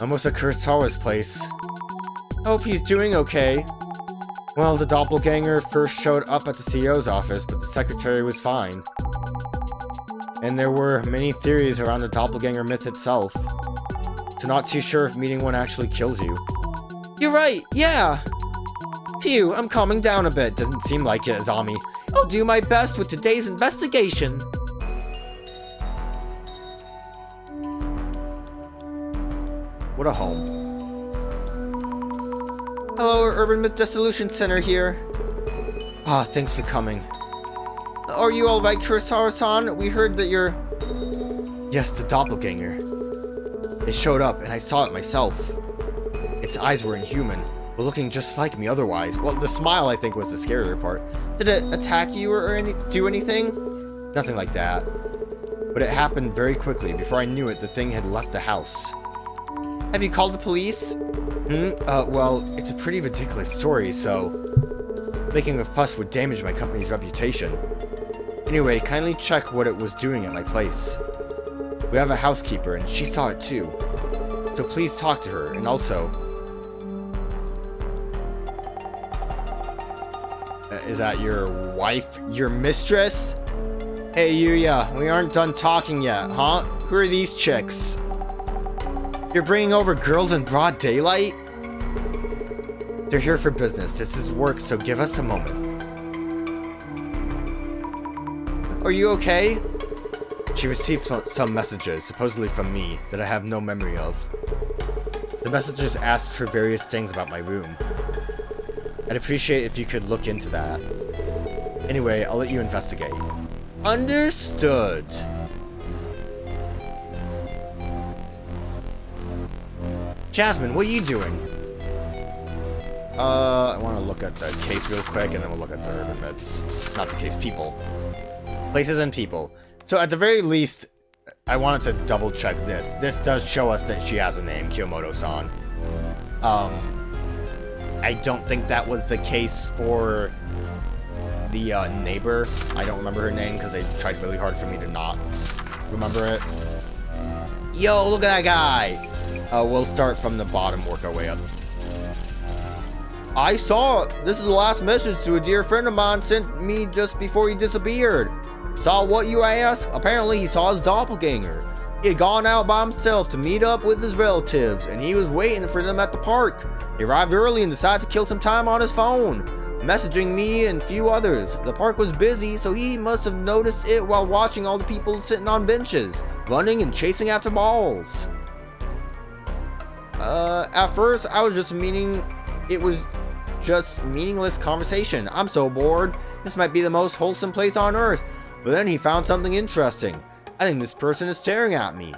Almost at Kurosawa's place. Hope he's doing okay. Well, the doppelganger first showed up at the CEO's office, but the secretary was fine. And there were many theories around the doppelganger myth itself. So not too sure if meeting one actually kills you. You're right, yeah! Phew, I'm calming down a bit. Doesn't seem like it, Azami. I'll do my best with today's investigation. What a home. Hello, Urban Myth Dissolution Center here. Ah, thanks for coming. Are you alright, Kurosawa-san? We heard that you're... Yes, the doppelganger. It showed up, and I saw it myself. Its eyes were inhuman, but looking just like me otherwise. Well, the smile, I think, was the scarier part. Did it attack you or do anything? Nothing like that. But it happened very quickly. Before I knew it, the thing had left the house. Have you called the police? Well, it's a pretty ridiculous story, so... Making a fuss would damage my company's reputation. Anyway, kindly check what it was doing at my place. We have a housekeeper, and she saw it too. So please talk to her, and also... is that your wife? Your mistress? Hey, Yuya, we aren't done talking yet, huh? Who are these chicks? You're bringing over girls in broad daylight? They're here for business. This is work, so give us a moment. Are you okay? She received some messages, supposedly from me, that I have no memory of. The messages asked for various things about my room. I'd appreciate if you could look into that. Anyway, I'll let you investigate. Understood. Jasmine, what are you doing? I want to look at the case real quick, and then we'll look at the urban myths. Not the case, people. Places and people. So at the very least, I wanted to double check this. This does show us that she has a name, Kiyomoto-san. I don't think that was the case for the neighbor. I don't remember her name because they tried really hard for me to not remember it. Yo, look at that guy! We'll start from the bottom, work our way up. I saw it. This is the last message to a dear friend of mine sent me just before he disappeared. Saw what, you ask? Apparently he saw his doppelganger. He had gone out by himself to meet up with his relatives, and he was waiting for them at the park. He arrived early and decided to kill some time on his phone, messaging me and a few others. The park was busy, so he must have noticed it while watching all the people sitting on benches, running and chasing after balls. At first, I was just meaningless conversation. I'm so bored. This might be the most wholesome place on earth. But then he found something interesting. I think this person is staring at me.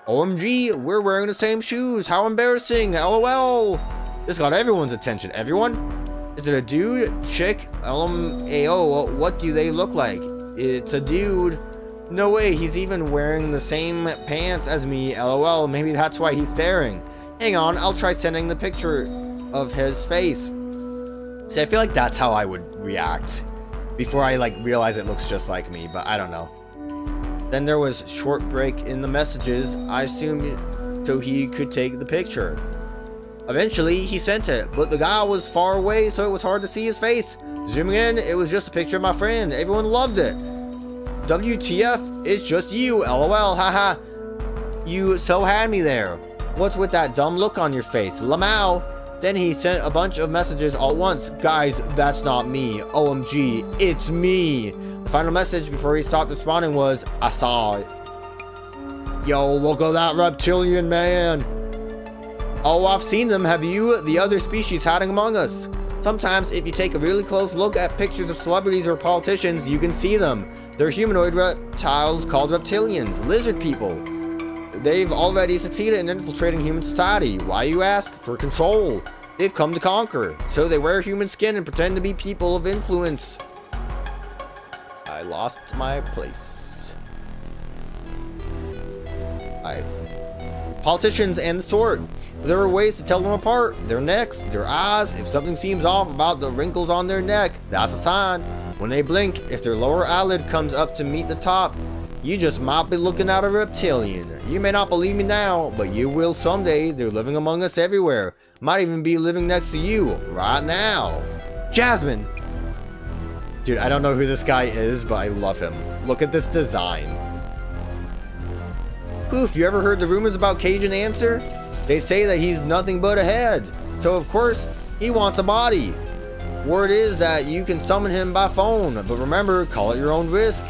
OMG, we're wearing the same shoes. How embarrassing. LOL. This got everyone's attention. Everyone? Is it a dude? Chick? LMAO, what do they look like? It's a dude. No way, he's even wearing the same pants as me. LOL, maybe that's why he's staring. Hang on, I'll try sending the picture of his face. See, I feel like that's how I would react before I realize it looks just like me, but I don't know. Then there was short break in the messages, I assume so he could take the picture. Eventually, he sent it, but the guy was far away, so it was hard to see his face. Zooming in, it was just a picture of my friend. Everyone loved it. WTF, it's just you, LOL, haha. You so had me there. What's with that dumb look on your face? Lamau. Then he sent a bunch of messages all at once. Guys, that's not me. OMG, it's me. The final message before he stopped responding was, I saw it. Yo, look at that reptilian man. Oh, I've seen them. Have you? The other species hiding among us. Sometimes, if you take a really close look at pictures of celebrities or politicians, you can see them. They're humanoid reptiles called reptilians, lizard people. They've already succeeded in infiltrating human society. Why, you ask? For control. They've come to conquer. So they wear human skin and pretend to be people of influence. I lost my place. Politicians and the sort. There are ways to tell them apart. Their necks, their eyes. If something seems off about the wrinkles on their neck, that's a sign. When they blink, if their lower eyelid comes up to meet the top, You just might be looking at a reptilian. You may not believe me now, but you will someday. They're living among us everywhere. Might even be living next to you right now. Jasmine! Dude, I don't know who this guy is, but I love him. Look at this design. Oof, you ever heard the rumors about Cajun Answer? They say that he's nothing but a head. So of course, he wants a body. Word is that you can summon him by phone, but remember, call at your own risk.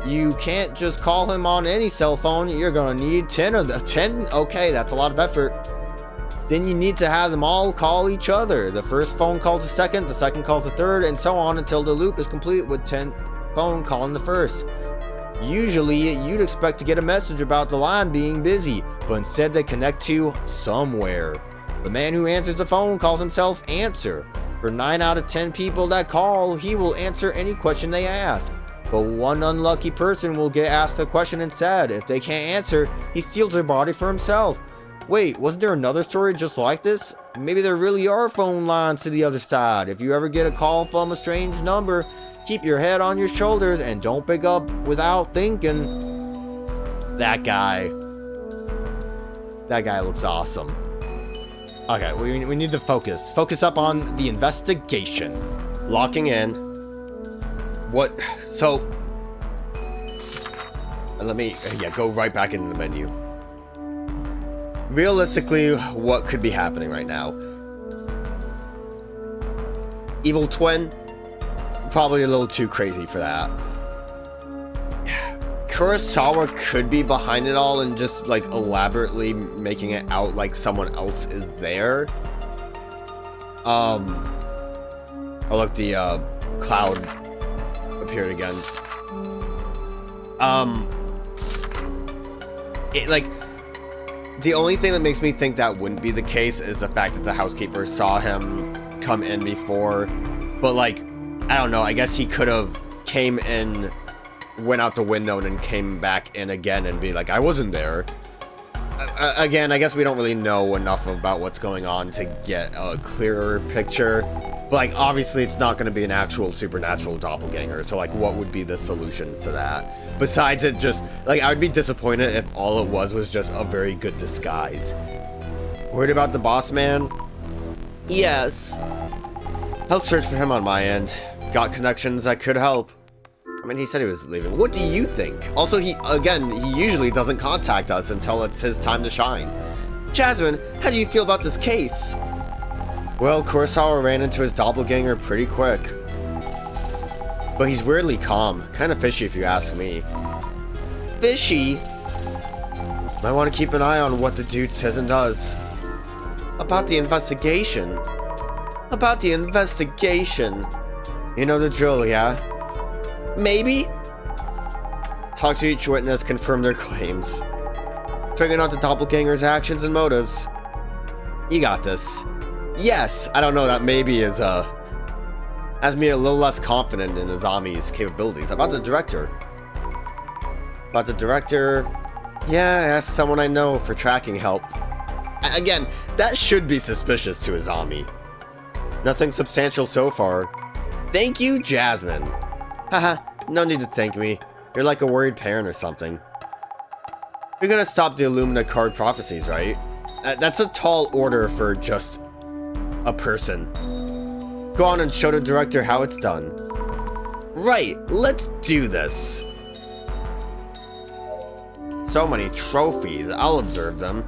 You can't just call him on any cell phone. You're gonna need 10 of the 10. Okay, that's a lot of effort. Then you need to have them all call each other. The first phone calls the second calls the third, and so on until the loop is complete with 10th phone calling the first. Usually, you'd expect to get a message about the line being busy, but instead they connect to somewhere. The man who answers the phone calls himself Answer. For 9 out of 10 people that call, he will answer any question they ask. But one unlucky person will get asked a question instead. If they can't answer, he steals their body for himself. Wait, wasn't there another story just like this? Maybe there really are phone lines to the other side. If you ever get a call from a strange number, keep your head on your shoulders and don't pick up without thinking. That guy looks awesome. Okay, we need to focus. Focus up on the investigation. Locking in. What? So, let me, go right back into the menu. Realistically, what could be happening right now? Evil twin? Probably a little too crazy for that. Kurosawa could be behind it all and just like elaborately making it out like someone else is there. Oh look, the cloud appeared again. The only thing that makes me think that wouldn't be the case is the fact that the housekeeper saw him come in before. But like, I don't know, I guess he could have came in, went out the window, and then came back in again and be like, I wasn't there. Again, I guess we don't really know enough about what's going on to get a clearer picture. But like, obviously it's not going to be an actual supernatural doppelganger, so like, what would be the solutions to that? Besides it just, like, I would be disappointed if all it was just a very good disguise. Worried about the boss man? Yes. I'll search for him on my end. Got connections that could help. I mean, he said he was leaving. What do you think? Also, he usually doesn't contact us until it's his time to shine. Jasmine, how do you feel about this case? Well, Kurosawa ran into his doppelganger pretty quick. But he's weirdly calm. Kind of fishy if you ask me. Fishy? Might want to keep an eye on what the dude says and does. About the investigation. About the investigation. You know the drill, yeah? Maybe? Talk to each witness, confirm their claims. Figuring out the doppelganger's actions and motives. You got this. Yes! I don't know, that maybe is, has me a little less confident in Azami's capabilities. About the director. About the director... Yeah, I asked someone I know for tracking help. Again, that should be suspicious to Azami. Nothing substantial so far. Thank you, Jasmine. Haha, no need to thank me. You're like a worried parent or something. You're gonna stop the Illumina card prophecies, right? That's a tall order for just a person. Go on and show the director how it's done. Right, let's do this. So many trophies, I'll observe them.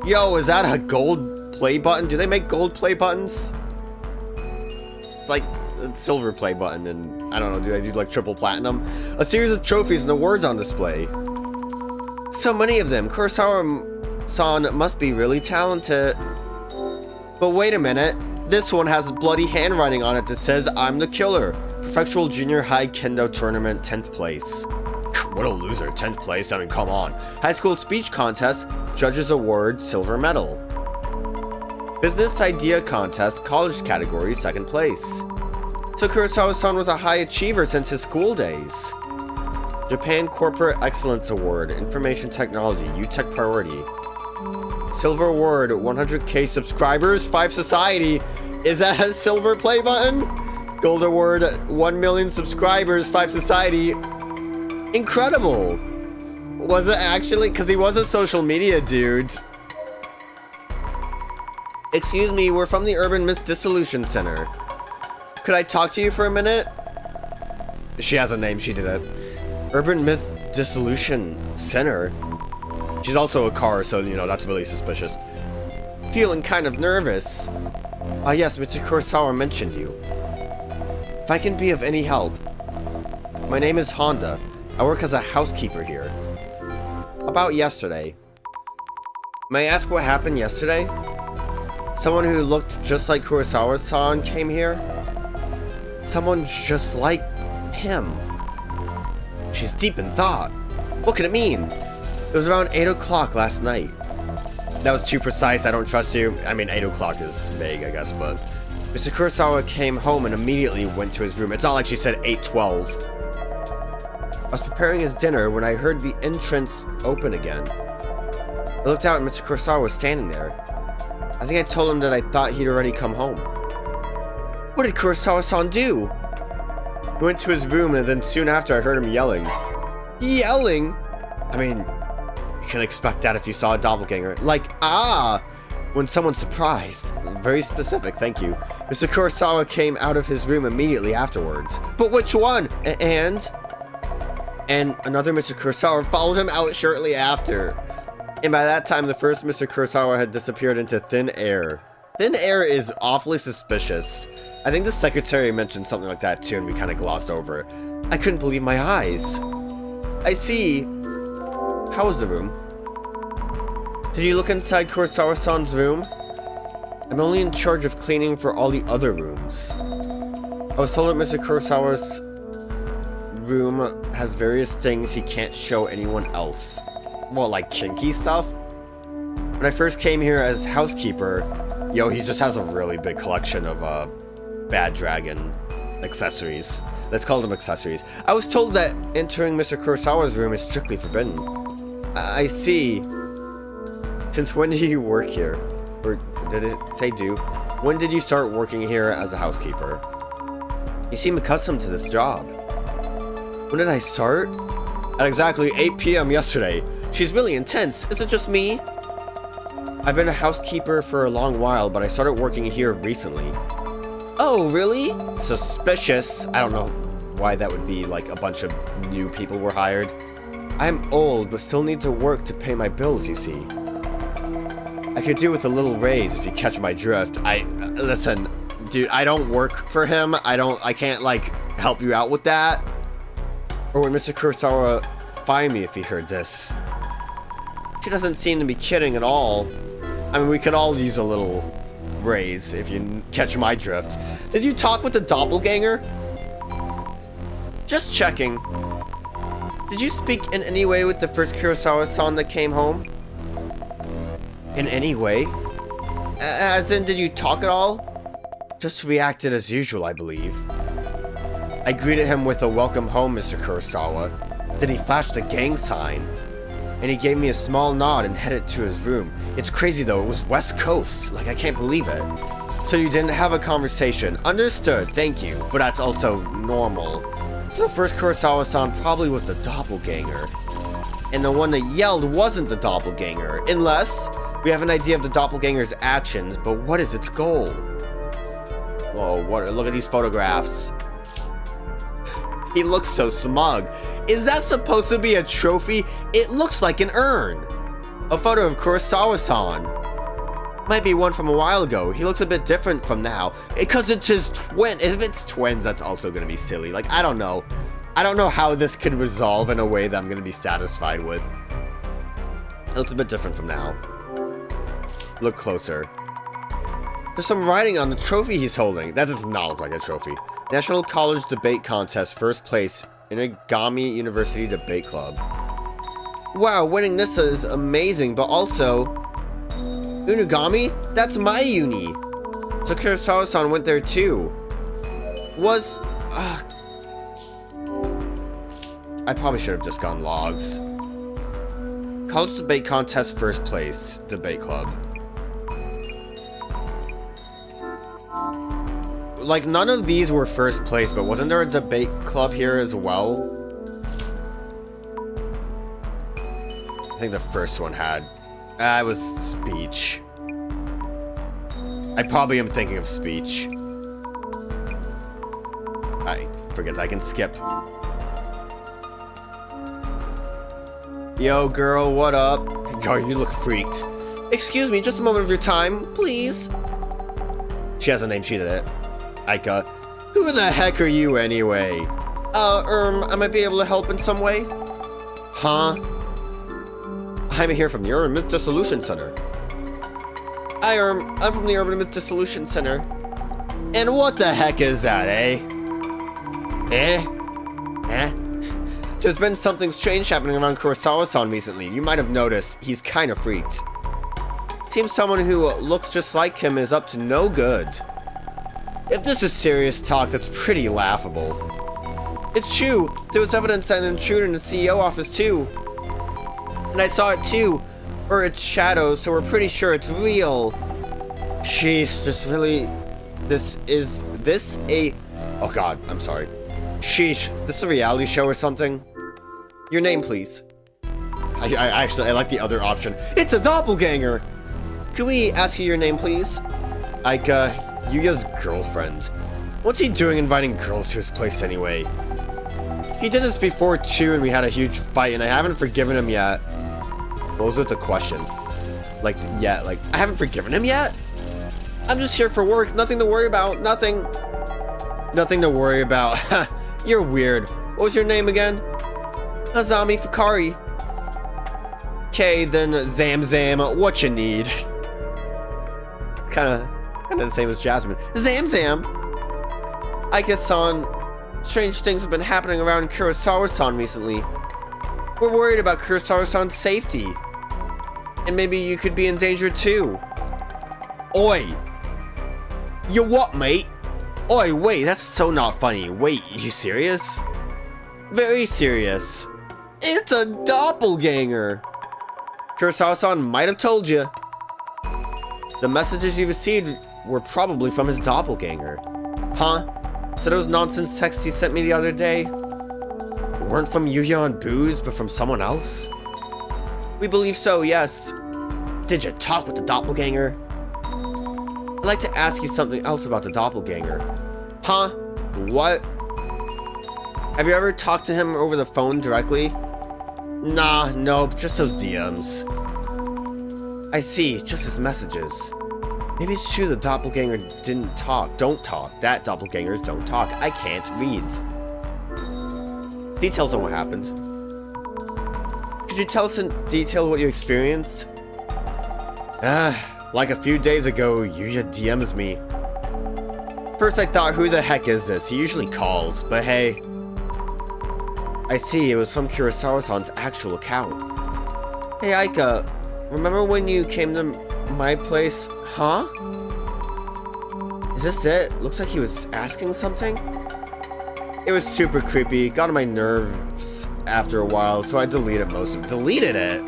Yo, is that a gold play button? Do they make gold play buttons? It's like a silver play button, and I don't know, do they do like triple platinum? A series of trophies and awards on display. So many of them. Kurosawa-san must be really talented. But wait a minute. This one has bloody handwriting on it that says, I'm the killer. Prefectural Junior High Kendo Tournament, 10th place. What a loser, 10th place, I mean, come on. High School Speech Contest, Judges Award, Silver Medal. Business Idea Contest, College Category, 2nd place. So Kurosawa-san was a high achiever since his school days. Japan Corporate Excellence Award, Information Technology, UTech Priority. Silver Award, 100k subscribers, 5 Society. Is that a silver play button? Gold Award, 1 million subscribers, 5 Society. Incredible. Was it actually? Because he was a social media dude. Excuse me, we're from the Urban Myth Dissolution Center. Could I talk to you for a minute? She has a name, she did it. Urban Myth Dissolution Center. She's also a car, so, you know, that's really suspicious. Feeling kind of nervous. Yes, Mr. Kurosawa mentioned you. If I can be of any help. My name is Honda. I work as a housekeeper here. About yesterday. May I ask what happened yesterday? Someone who looked just like Kurosawa-san came here? Someone just like him. She's deep in thought. What could it mean? It was around 8 o'clock last night. That was too precise, I don't trust you. I mean, 8 o'clock is vague, I guess, but... Mr. Kurosawa came home and immediately went to his room. It's not like she said 8:12. I was preparing his dinner when I heard the entrance open again. I looked out and Mr. Kurosawa was standing there. I think I told him that I thought he'd already come home. What did Kurosawa-san do? He went to his room and then soon after I heard him yelling. Yelling? I mean... You can expect that if you saw a doppelganger. Like, when someone's surprised. Very specific, thank you. Mr. Kurosawa came out of his room immediately afterwards. But which one? And another Mr. Kurosawa followed him out shortly after. And by that time, the first Mr. Kurosawa had disappeared into thin air. Thin air is awfully suspicious. I think the secretary mentioned something like that too, and we kind of glossed over it. I couldn't believe my eyes. I see. How was the room? Did you look inside Kurosawa-san's room? I'm only in charge of cleaning for all the other rooms. I was told that Mr. Kurosawa's room has various things he can't show anyone else. Well, like kinky stuff? When I first came here as housekeeper, he just has a really big collection of bad dragon accessories. Let's call them accessories. I was told that entering Mr. Kurosawa's room is strictly forbidden. I see. Since when do you work here? Or did it say do? When did you start working here as a housekeeper? You seem accustomed to this job. When did I start? At exactly 8 p.m. yesterday. She's really intense. Is it just me? I've been a housekeeper for a long while, but I started working here recently. Oh, really? Suspicious. I don't know why that would be, like a bunch of new people were hired. I'm old, but still need to work to pay my bills, you see. I could do with a little raise if you catch my drift. Listen, dude, I don't work for him. I can't, like, help you out with that. Or would Mr. Kurosawa fire me if he heard this? She doesn't seem to be kidding at all. I mean, we could all use a little raise if you catch my drift. Did you talk with the doppelganger? Just checking. Did you speak in any way with the first Kurosawa-san that came home? In any way? As in, did you talk at all? Just reacted as usual, I believe. I greeted him with a welcome home, Mr. Kurosawa. Then he flashed the gang sign. And he gave me a small nod and headed to his room. It's crazy though, it was West Coast. Like, I can't believe it. So you didn't have a conversation. Understood, thank you. But that's also normal. So the first Kurosawa-san probably was the doppelganger. And the one that yelled wasn't the doppelganger. Unless we have an idea of the doppelganger's actions, but what is its goal? Whoa, look at these photographs. He looks so smug. Is that supposed to be a trophy? It looks like an urn. A photo of Kurosawa-san. Might be one from a while ago. He looks a bit different from now. Because it's his twin. If it's twins, that's also going to be silly. Like, I don't know. I don't know how this could resolve in a way that I'm going to be satisfied with. It looks a bit different from now. Look closer. There's some writing on the trophy he's holding. That does not look like a trophy. National College Debate Contest, first place in Azami University Debate Club. Wow, winning this is amazing, but also... Unagami? That's my uni! So Kurosawa-san went there too. I probably should have just gone logs. College Debate Contest, first place, Debate Club. like, none of these were first place, but wasn't there a debate club here as well? I think the first one had. It was speech. I probably am thinking of speech. I forget I can skip. Yo, girl, what up? Yo, you look freaked. Excuse me, just a moment of your time, please. She has a name, she did it. Aika. Who the heck are you anyway? I might be able to help in some way? Huh? I'm here from the Urban Myth Dissolution Center. I'm from the Urban Myth Dissolution Center. And what the heck is that, eh? There's been something strange happening around Kurosawa-san recently. You might have noticed he's kind of freaked. Seems someone who looks just like him is up to no good. If this is serious talk, that's pretty laughable. It's true. There was evidence that an intruder in the CEO office too. And I saw it too. Or its shadows, so we're pretty sure it's real. Sheesh, oh god, I'm sorry. Sheesh, this is a reality show or something? Your name, please. I like the other option. It's a doppelganger! Could we ask you your name, please? Aika, Yuya's girlfriend. What's he doing inviting girls to his place anyway? He did this before too, and we had a huge fight, and I haven't forgiven him yet. What was with the question? I haven't forgiven him yet? I'm just here for work, nothing to worry about, nothing. Nothing to worry about. You're weird. What was your name again? Azami Fukurai. Okay, then Zam, what you need? Kinda the same as Jasmine. Zam! Aika-san, strange things have been happening around Kurosawa-san recently. We're worried about Kurosawa-san's safety. And maybe you could be in danger too. Oi! You what, mate? Oi, wait, that's so not funny. Wait, you serious? Very serious. It's a doppelganger! Kurosawa-san might have told you. The messages you received were probably from his doppelganger. Huh? So those nonsense texts he sent me the other day weren't from Yuya on booze, but from someone else? We believe so, yes. Did you talk with the doppelganger? I'd like to ask you something else about the doppelganger. Huh? What? Have you ever talked to him over the phone directly? Nah, nope, just those DMs. I see, just his messages. Maybe it's true the doppelganger don't talk. That doppelgangers don't talk. I can't read. Details on what happened. Could you tell us in detail what you experienced? Like a few days ago, Yuya DMs me. First I thought, who the heck is this? He usually calls, but hey. I see, it was from Kurosawa-san's actual account. Hey Aika, remember when you came to my place? Huh? Is this it? Looks like he was asking something? It was super creepy, got on my nerves after a while, so I deleted most of it. Deleted it?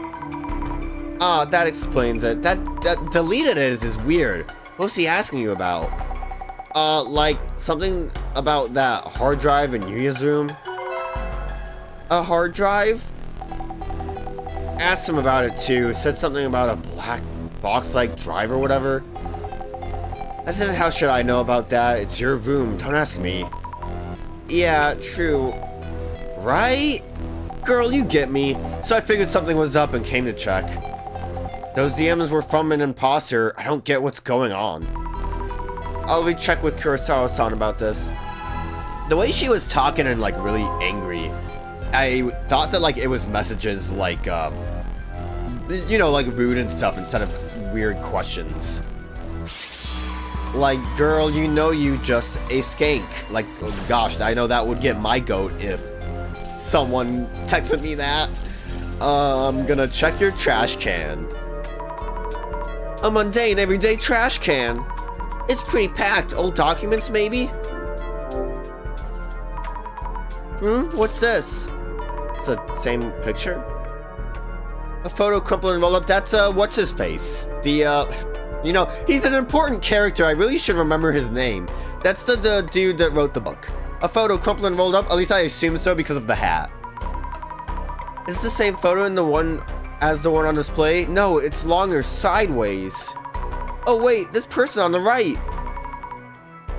Ah, that explains it. That deleted it is weird. What was he asking you about? Like something about that hard drive in Yuya's room? A hard drive? Asked him about it too, said something about a black box-like drive or whatever. I said, how should I know about that? It's your room, don't ask me. Yeah, true. Right? Girl, you get me. So I figured something was up and came to check. Those DMs were from an imposter. I don't get what's going on. I'll recheck with Kurosawa-san about this. The way she was talking and like really angry, I thought that like it was messages like, you know, like rude and stuff instead of weird questions. Like, girl, you know you just a skank. Like, oh gosh, I know that would get my goat if someone texted me that. I'm gonna check your trash can. A mundane, everyday trash can. It's pretty packed. Old documents, maybe? What's this? It's the same picture? A photo crumpled and rolled up. That's, what's his face? The, You know, he's an important character. I really should remember his name. That's the dude that wrote the book. A photo crumpled and rolled up. At least I assume so because of the hat. Is this the same photo in the one as the one on display? No, it's longer sideways. Oh wait, this person on the right.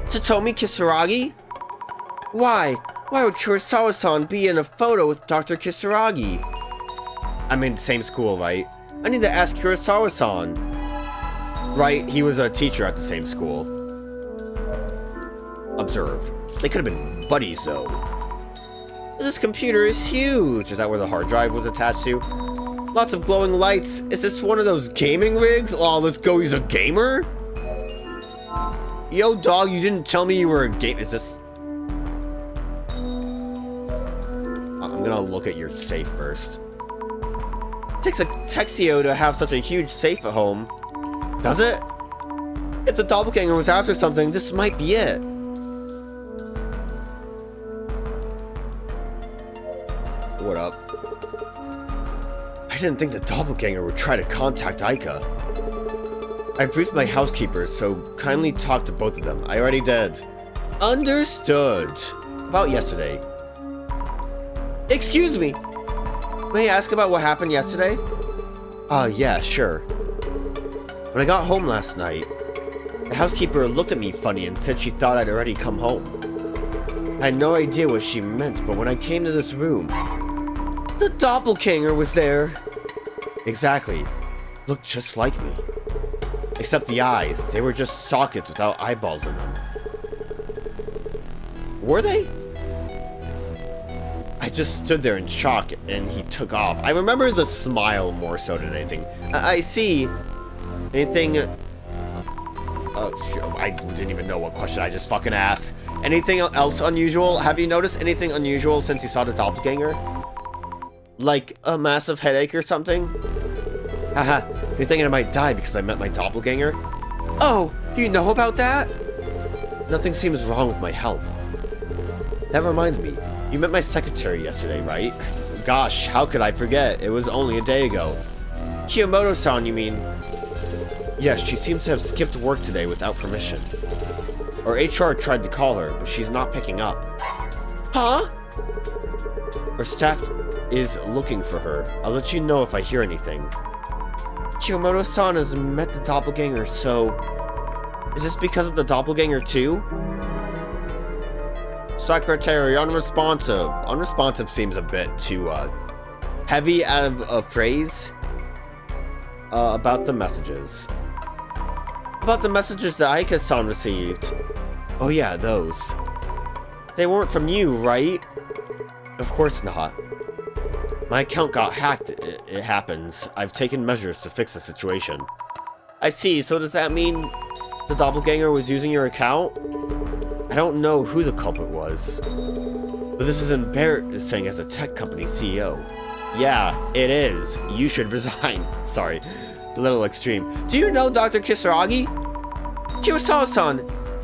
Satomi Kisaragi? Why? Why would Kurosawa-san be in a photo with Dr. Kisaragi? I'm in the same school, right? I need to ask Kurosawa-san. Right, he was a teacher at the same school. Observe. They could have been buddies, though. This computer is huge. Is that where the hard drive was attached to? Lots of glowing lights. Is this one of those gaming rigs? Oh, let's go. He's a gamer? Yo, dog, you didn't tell me you were a gamer. Is this... I'm gonna look at your safe first. It takes a Texio to have such a huge safe at home. Does it? If the doppelganger was after something, this might be it. What up? I didn't think the doppelganger would try to contact Aika. I briefed my housekeepers, so kindly talk to both of them. I already did. Understood. About yesterday. Excuse me. May I ask about what happened yesterday? Yeah, sure. When I got home last night, the housekeeper looked at me funny and said she thought I'd already come home. I had no idea what she meant, but when I came to this room, the doppelganger was there. Exactly. Looked just like me. Except the eyes. They were just sockets without eyeballs in them. Were they? I just stood there in shock and he took off. I remember the smile more so than anything. I see. Anything... I didn't even know what question I just fucking asked. Anything else unusual? Have you noticed anything unusual since you saw the doppelganger? Like a massive headache or something? Haha, you're thinking I might die because I met my doppelganger? Oh, you know about that? Nothing seems wrong with my health. That reminds me, you met my secretary yesterday, right? Gosh, how could I forget? It was only a day ago. Kiyomoto-san, you mean? Yes, she seems to have skipped work today without permission. Our HR tried to call her, but she's not picking up. Huh? Our staff is looking for her. I'll let you know if I hear anything. Kiyomoto-san has met the doppelganger, so... Is this because of the doppelganger too? Secretary, unresponsive. Unresponsive seems a bit too, heavy of a phrase. About the messages. About the messages that Aika-san received. Oh yeah, those. They weren't from you, right? Of course not. My account got hacked. It happens. I've taken measures to fix the situation. I see, so does that mean the doppelganger was using your account? I don't know who the culprit was. But this is embarrassing as a tech company CEO. Yeah, it is. You should resign. Sorry. A little extreme. Do you know Dr. Kisaragi? Kurosawa-san,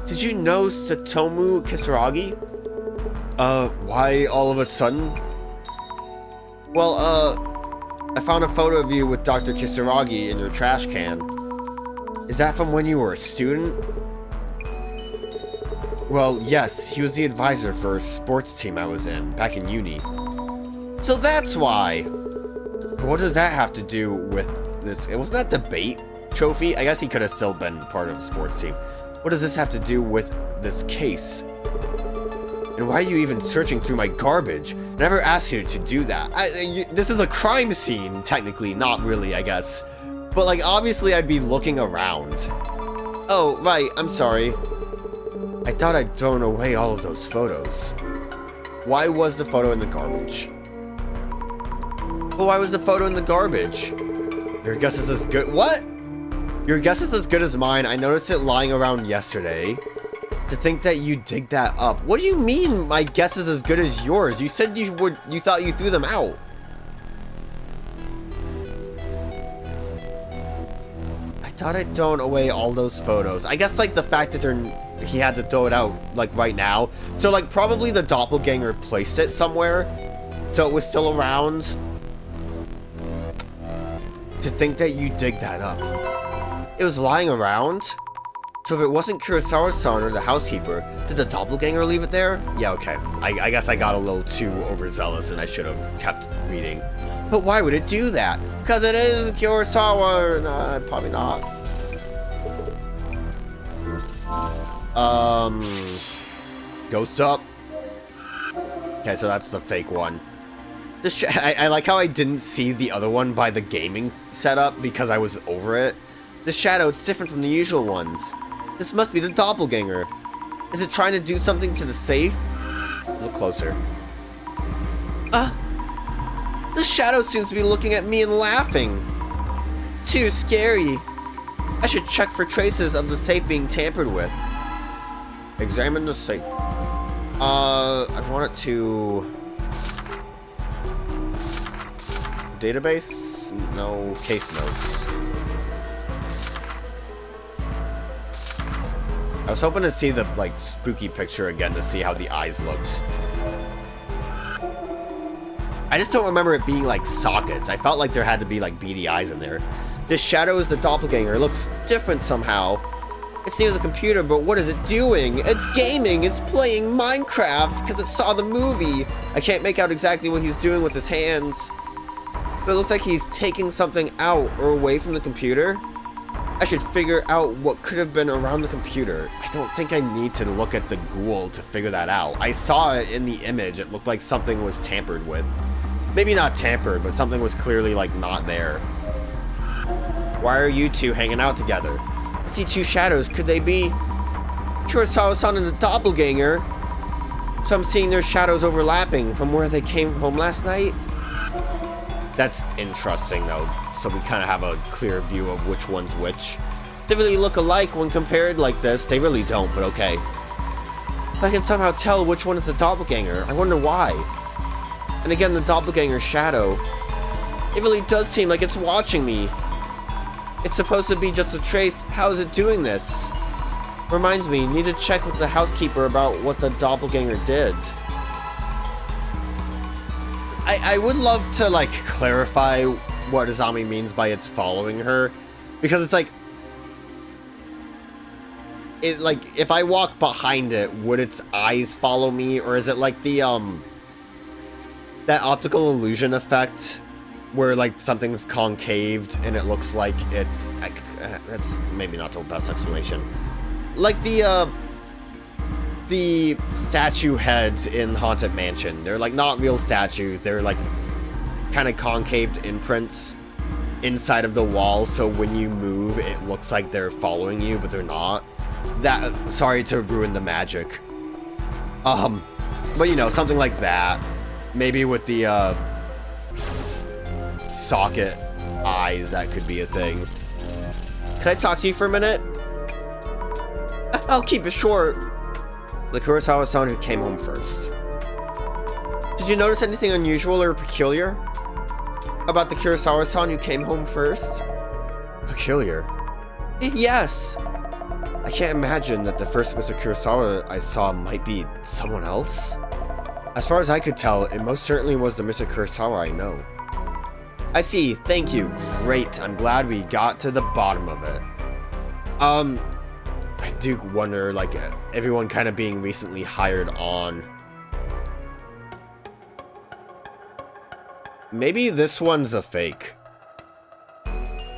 did you know Satomu Kisaragi? Why all of a sudden? Well, I found a photo of you with Dr. Kisaragi in your trash can. Is that from when you were a student? Well, yes, he was the advisor for a sports team I was in, back in uni. So that's why! What does that have to do with this? It wasn't that debate trophy? I guess he could have still been part of a sports team. What does this have to do with this case? And why are you even searching through my garbage? I never asked you to do that. This is a crime scene, technically. Not really, I guess. But, like, obviously I'd be looking around. Oh, right, I'm sorry. I thought I'd thrown away all of those photos. Why was the photo in the garbage? But why was the photo in the garbage? Your guess is as good- What? Your guess is as good as mine. I noticed it lying around yesterday. To think that you dig that up. What do you mean my guess is as good as yours? You said you thought you threw them out. I thought I'd thrown away all those photos. I guess like the fact that he had to throw it out like right now. So like probably the doppelganger placed it somewhere. So it was still around. To think that you dig that up. It was lying around? So if it wasn't Kurosawa-san or the housekeeper, did the doppelganger leave it there? Yeah, okay. I guess I got a little too overzealous and I should have kept reading. But why would it do that? Because it is Kurosawa, or probably not. Ghost up. Okay, so that's the fake one. I like how I didn't see the other one by the gaming setup because I was over it. The shadow, it's different from the usual ones. This must be the doppelganger. Is it trying to do something to the safe? Look closer. The shadow seems to be looking at me and laughing. Too scary. I should check for traces of the safe being tampered with. Examine the safe. I want it to... Database? No. Case notes. I was hoping to see the, like, spooky picture again to see how the eyes looked. I just don't remember it being, like, sockets. I felt like there had to be, like, beady eyes in there. This shadow is the doppelganger. It looks different somehow. It's near the computer, but what is it doing? It's gaming! It's playing Minecraft because it saw the movie! I can't make out exactly what he's doing with his hands. But it looks like he's taking something out or away from the computer. I should figure out what could have been around the computer. I don't think I need to look at the ghoul to figure that out. I saw it in the image. It looked like something was tampered with. Maybe not tampered, but something was clearly, like, not there. Why are you two hanging out together? I see two shadows. Could they be Kurosawa-san and the doppelganger? So I'm seeing their shadows overlapping from where they came home last night. That's interesting, though. So we kind of have a clear view of which one's which. They really look alike when compared like this. They really don't, but okay. I can somehow tell which one is the doppelganger. I wonder why. And again, the doppelganger shadow. It really does seem like it's watching me. It's supposed to be just a trace. How is it doing this? Reminds me, need to check with the housekeeper about what the doppelganger did. I would love to, like, clarify what Azami means by it's following her. Because it's like... if I walk behind it, would its eyes follow me? Or is it like the, that optical illusion effect where, like, something's concaved and it looks like it's... that's maybe not the best explanation. Like the statue heads in Haunted Mansion. They're, like, not real statues. They're, like, kind of concaved imprints inside of the wall, so when you move, it looks like they're following you, but they're not. Sorry to ruin the magic. But, you know, something like that. Maybe with the, socket eyes, that could be a thing. Can I talk to you for a minute? I'll keep it short. The Kurosawa-san who came home first. Did you notice anything unusual or peculiar about the Kurosawa-san who came home first? Peculiar? Yes! I can't imagine that the first Mr. Kurosawa I saw might be someone else. As far as I could tell, it most certainly was the Mr. Kurosawa I know. I see, thank you, great, I'm glad we got to the bottom of it. I do wonder, like, everyone kind of being recently hired on. Maybe this one's a fake.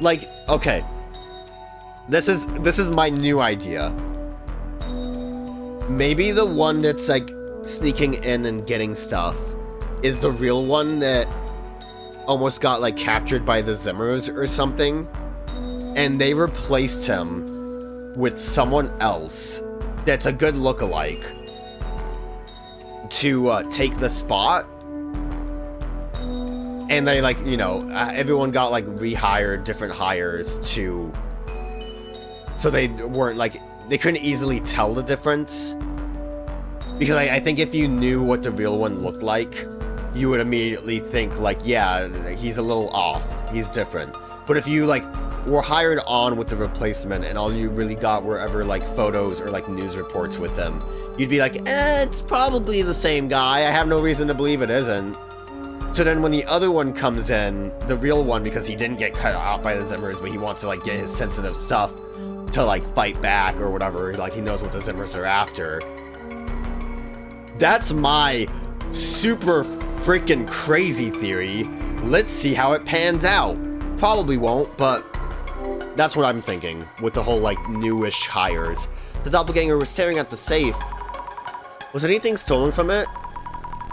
Like, okay. This is my new idea. Maybe the one that's, like, sneaking in and getting stuff is the real one that almost got, like, captured by the Zimmers or something. And they replaced him with someone else that's a good lookalike to take the spot. And they, like, you know, everyone got, like, rehired, different hires to... So they weren't, like, they couldn't easily tell the difference. Because I think if you knew what the real one looked like, you would immediately think, like, yeah, he's a little off. He's different. But if you, like, were hired on with the replacement and all you really got were ever, like, photos or, like, news reports with him, you'd be like, it's probably the same guy. I have no reason to believe it isn't. So then when the other one comes in, the real one, because he didn't get cut out by the Zimmers, but he wants to like get his sensitive stuff to like fight back or whatever, like he knows what the Zimmers are after. That's my super freaking crazy theory. Let's see how it pans out. Probably won't, but that's what I'm thinking with the whole like newish hires. The doppelganger was staring at the safe. Was anything stolen from it?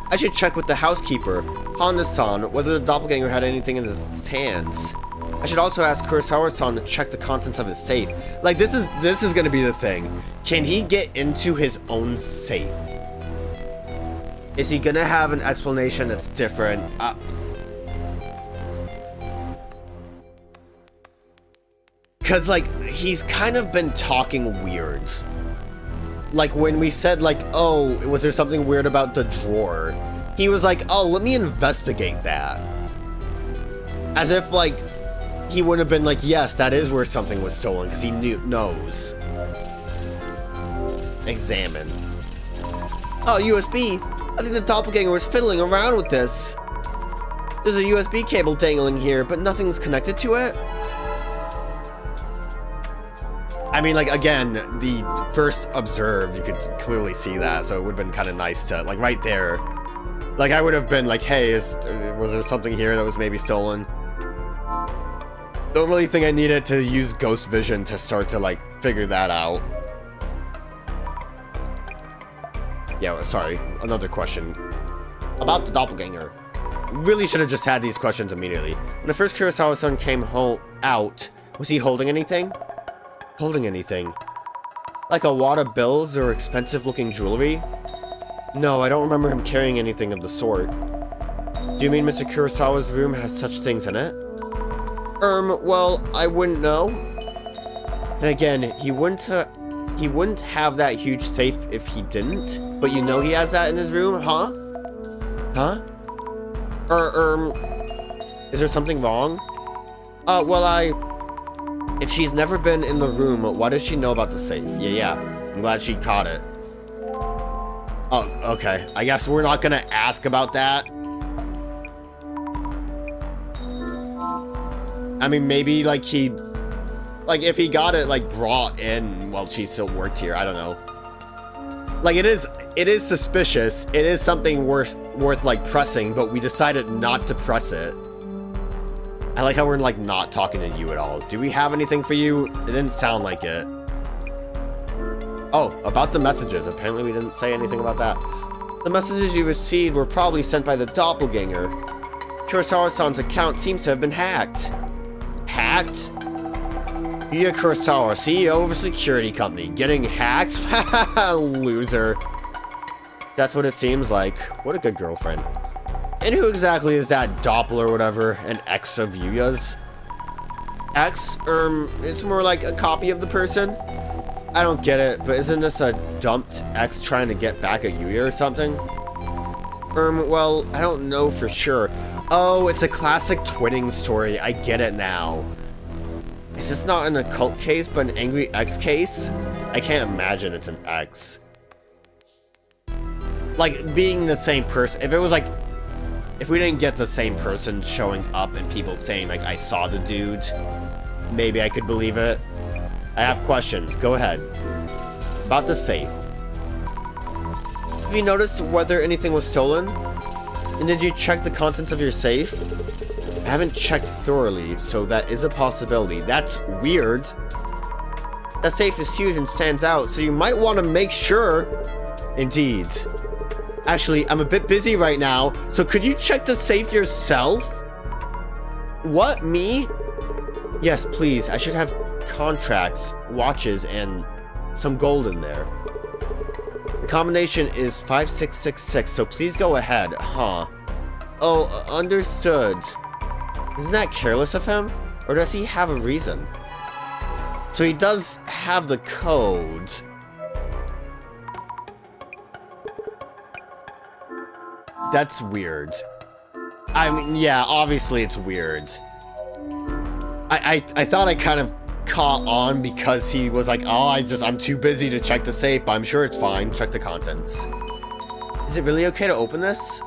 I should check with the housekeeper, Honda-san, whether the doppelganger had anything in his hands. I should also ask Kurosawa-san to check the contents of his safe. Like, this is gonna be the thing. Can he get into his own safe? Is he gonna have an explanation that's different? Cause like, he's kind of been talking weird. Like when we said like, oh, was there something weird about the drawer? He was like, oh, let me investigate that. As if like, he would have been like, yes, that is where something was stolen, because he knows. Examine. Oh, USB. I think the doppelganger was fiddling around with this. There's a USB cable dangling here, but nothing's connected to it. I mean, like, again, the first observe, you could clearly see that, so it would have been kind of nice to, like, right there. Like, I would have been like, hey, was there something here that was maybe stolen? Don't really think I needed to use ghost vision to start to, like, figure that out. Yeah, sorry, another question. About the doppelganger. Really should have just had these questions immediately. When the first Kurosawa-san came out, was he holding anything? Holding anything? Like a wad of bills or expensive-looking jewelry? No, I don't remember him carrying anything of the sort. Do you mean Mr. Kurosawa's room has such things in it? Well, I wouldn't know. Then again, he wouldn't have that huge safe if he didn't. But you know he has that in his room, huh? Huh? Is there something wrong? If she's never been in the room, why does she know about the safe? Yeah, I'm glad she caught it. Oh, okay. I guess we're not gonna ask about that. I mean, maybe, like, if he got it, like, brought in while she still worked here, I don't know. Like, it is suspicious. It is something worth, like, pressing, but we decided not to press it. I like how we're, like, not talking to you at all. Do we have anything for you? It didn't sound like it. Oh, about the messages. Apparently we didn't say anything about that. The messages you received were probably sent by the doppelganger. Kurosawa-san's account seems to have been hacked. Hacked? Yuya Kurosawa, CEO of a security company, getting hacked? Loser. That's what it seems like. What a good girlfriend. And who exactly is that Doppler or whatever, an ex of Yuya's? Ex? It's more like a copy of the person? I don't get it, but isn't this a dumped ex trying to get back at Yuya or something? Well, I don't know for sure. Oh, it's a classic twinning story. I get it now. Is this not an occult case, but an angry ex case? I can't imagine it's an ex. Like, being the same person. If it was like, if we didn't get the same person showing up and people saying, like, I saw the dude, maybe I could believe it. I have questions. Go ahead. About the safe. Have you noticed whether anything was stolen? And did you check the contents of your safe? I haven't checked thoroughly, so that is a possibility. That's weird. That safe is huge and stands out, so you might want to make sure. Indeed. Actually, I'm a bit busy right now, so could you check the safe yourself? What, me? Yes, please. I should have contracts, watches, and some gold in there. The combination is 5666, so please go ahead. Huh. Oh, understood. Isn't that careless of him? Or does he have a reason? So he does have the code. That's weird. I mean, yeah, obviously it's weird. I thought I kind of caught on because he was like, oh, I'm too busy to check the safe, but I'm sure it's fine. Check the contents. Is it really okay to open this?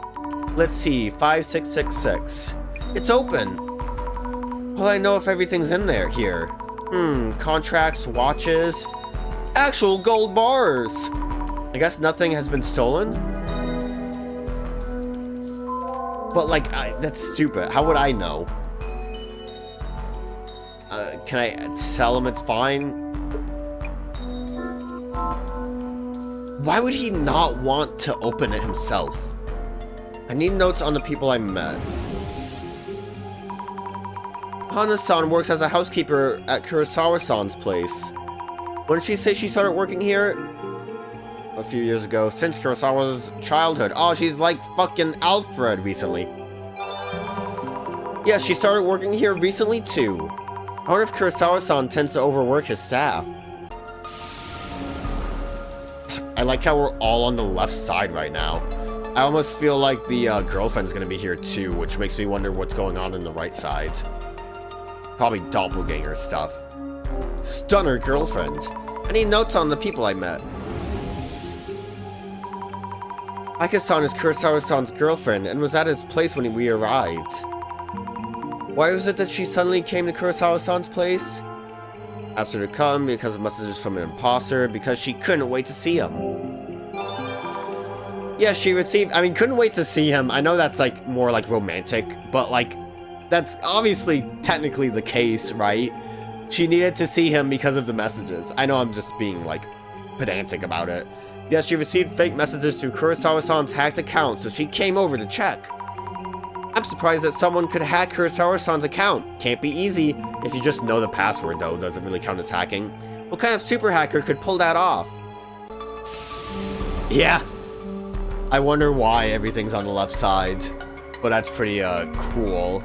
Let's see, 5666. It's open. Will I know if everything's in there here? Contracts, watches, actual gold bars. I guess nothing has been stolen? But like, that's stupid. How would I know? Can I tell him it's fine? Why would he not want to open it himself? I need notes on the people I met. Hana-san works as a housekeeper at Kurosawa-san's place. When did she say she started working here? A few years ago, since Kurosawa's childhood. Oh, she's like fucking Alfred recently. Yeah, she started working here recently too. I wonder if Kurosawa-san tends to overwork his staff. I like how we're all on the left side right now. I almost feel like the girlfriend's gonna be here too, which makes me wonder what's going on in the right side. Probably doppelganger stuff. Stunner girlfriend. I need notes on the people I met. Aika-san is Kurosawa-san's girlfriend and was at his place when we arrived. Why was it that she suddenly came to Kurosawa-san's place? Asked her to come because of messages from an imposter, because she couldn't wait to see him. Yeah, she received, couldn't wait to see him. I know that's like more like romantic, but like, that's obviously technically the case, right? She needed to see him because of the messages. I know I'm just being like pedantic about it. Yes, she received fake messages through Kurosawa-san's hacked account, so she came over to check. I'm surprised that someone could hack Kurosawa-san's account. Can't be easy. If you just know the password though, doesn't really count as hacking. What kind of super hacker could pull that off? Yeah. I wonder why everything's on the left side. But that's pretty cool.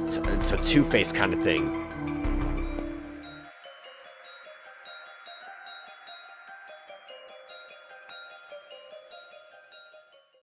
It's a Two-Face kind of thing.